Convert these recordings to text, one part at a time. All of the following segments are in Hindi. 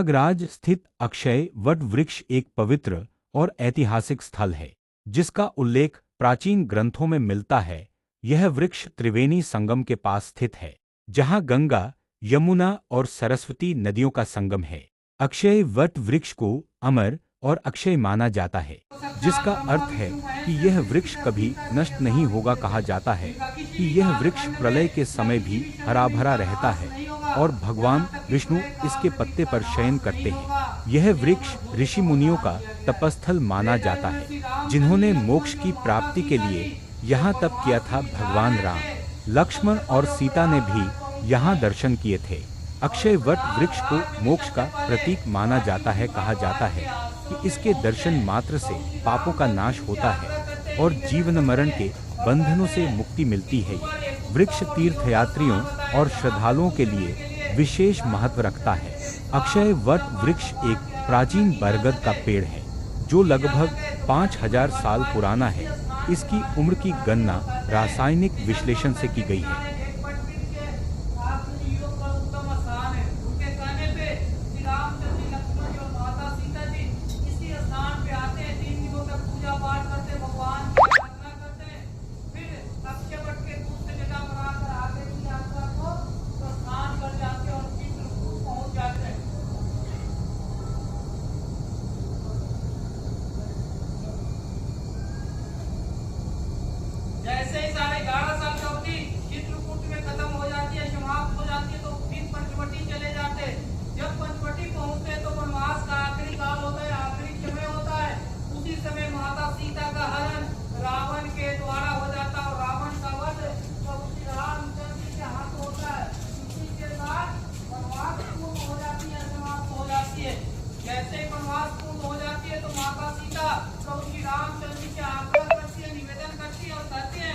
प्रयागराज स्थित अक्षय वट वृक्ष एक पवित्र और ऐतिहासिक स्थल है, जिसका उल्लेख प्राचीन ग्रंथों में मिलता है। यह वृक्ष त्रिवेणी संगम के पास स्थित है, जहाँ गंगा, यमुना और सरस्वती नदियों का संगम है। अक्षय वट वृक्ष को अमर और अक्षय माना जाता है, जिसका अर्थ है कि यह वृक्ष कभी नष्ट नहीं होगा। कहा जाता है कि यह वृक्ष प्रलय के समय भी हरा भरा रहता है और भगवान विष्णु इसके पत्ते पर शयन करते हैं। यह वृक्ष ऋषि मुनियों का तपस्थल माना जाता है, जिन्होंने मोक्ष की प्राप्ति के लिए यहाँ तप किया था। भगवान राम, लक्ष्मण और सीता ने भी यहाँ दर्शन किए थे। अक्षय वट वृक्ष को मोक्ष का प्रतीक माना जाता है। कहा जाता है कि इसके दर्शन मात्र से पापों का नाश होता है और जीवन मरण के बंधनों से मुक्ति मिलती है। ये वृक्ष तीर्थयात्रियों और श्रद्धालुओं के लिए विशेष महत्व रखता है। अक्षय वट वृक्ष एक प्राचीन बरगद का पेड़ है, जो लगभग 5000 साल पुराना है। इसकी उम्र की गणना रासायनिक विश्लेषण से की गई है। जैसे ही साढ़े 11 साल की अवधि चित्रकूट में खत्म हो जाती है, समाप्त हो जाती है, तो फिर पंचवटी चले जाते। जब पंचवटी पहुंचते तो वनवास का आखिरी काल होता है, आखिरी समय होता है। उसी समय माता सीता का हरण रावण के द्वारा हो जाता है और रावण का वध प्रभु श्री रामचंद्र जी के हाथ होता है। इसी के साथ वनवास पूर्ण हो जाती है, समाप्त हो जाती है। जैसे ही वनवास पूर्ण हो जाती है तो माता सीता प्रभु श्री रामचंद्र जी के आग्रह करती है, निवेदन करती है और कहती है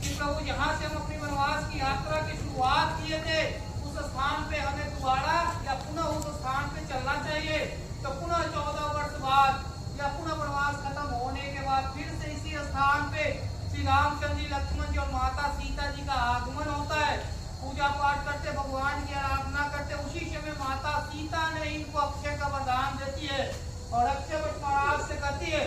कि प्रभु, यहाँ से हम अपनी वनवास की यात्रा की शुरुआत किए थे, उस स्थान पे हमें दोबारा या पुनः उस स्थान पे चलना चाहिए। तो पुनः 14 वर्ष बाद या पुनः वनवास खत्म होने के बाद फिर से इसी स्थान पे श्री रामचंद्र जी, लक्ष्मण जी और माता सीता जी का आगमन होता है। पूजा पाठ करते, भगवान की आराधना करते। उसी समय माता सीता ने इनको अक्षय का वरदान देती है और अक्षय वट महाराज से कहती है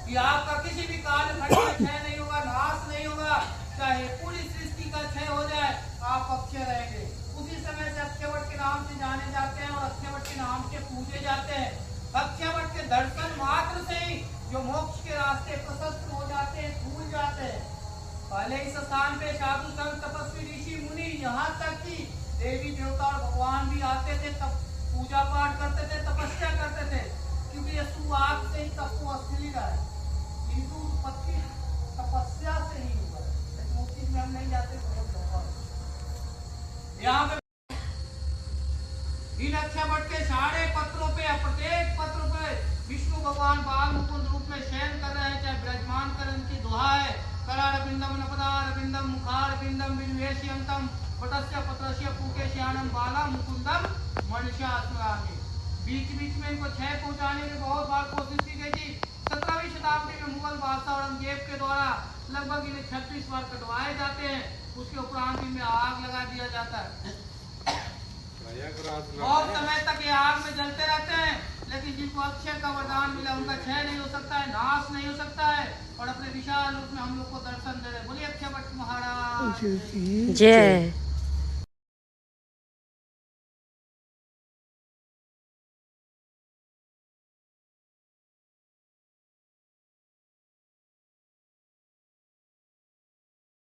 कि आपका किसी भी काल खंड में क्षय नहीं होगा, नाश नहीं होगा, चाहे पूरी सृष्टि का क्षय हो जाए, आप अक्षय रहेंगे। उसी समय से अक्षयवट के नाम से जाने जाते हैं और अक्षयवट के नाम से पूजे जाते हैं। अक्षयवट के दर्शन मात्र से ही जो मोक्ष के रास्ते प्रशस्त हो जाते हैं, खुल जाते हैं। पहले इस स्थान पे साधु संत, तपस्वी, ऋषि मुनि, यहाँ तक कि देवी देवता और भगवान भी आते थे, तब पूजा पाठ करते थे, तपस्या करते थे, क्योंकि ये शुरुआत से ही तपो असली रहा है। हिंदू उत्पत्ति तपस्या से ही हुआ है। मूर्ति में हम नहीं जाते। यहाँ पे इन अक्षयवट के सारे पत्रों पे, प्रत्येक पत्र पे विष्णु भगवान बाल मुकुंद रूप में शयन कर रहे हैं। चाहे विराजमान कर, इनकी दुआ है, करारविंदम नपदारविंदम मुखारविंदम विनिवेशयन्तम पटस्य पत्रस्य पुकेशयानम बाला मुकुंदम मनुष्यास्मरामि। बीच बीच में इनको क्षय पहुंचाने की बहुत बार कोशिश की गई थी। 17वीं शताब्दी में मुगल बादशाह औरंगजेब के द्वारा लगभग इन्हें 36 बार कटवाए जाते हैं। उसके उपरांत इनमें आग लगा दिया जाता है। बहुत समय तक ये आग में जलते रहते हैं, लेकिन जिनको अक्षय का वरदान मिला उनका क्षय नहीं हो सकता है, नाश नहीं हो सकता है और अपने विशाल रूप में हम लोग को दर्शन दे रहे। बोलिए अक्षय वट महाराज जय।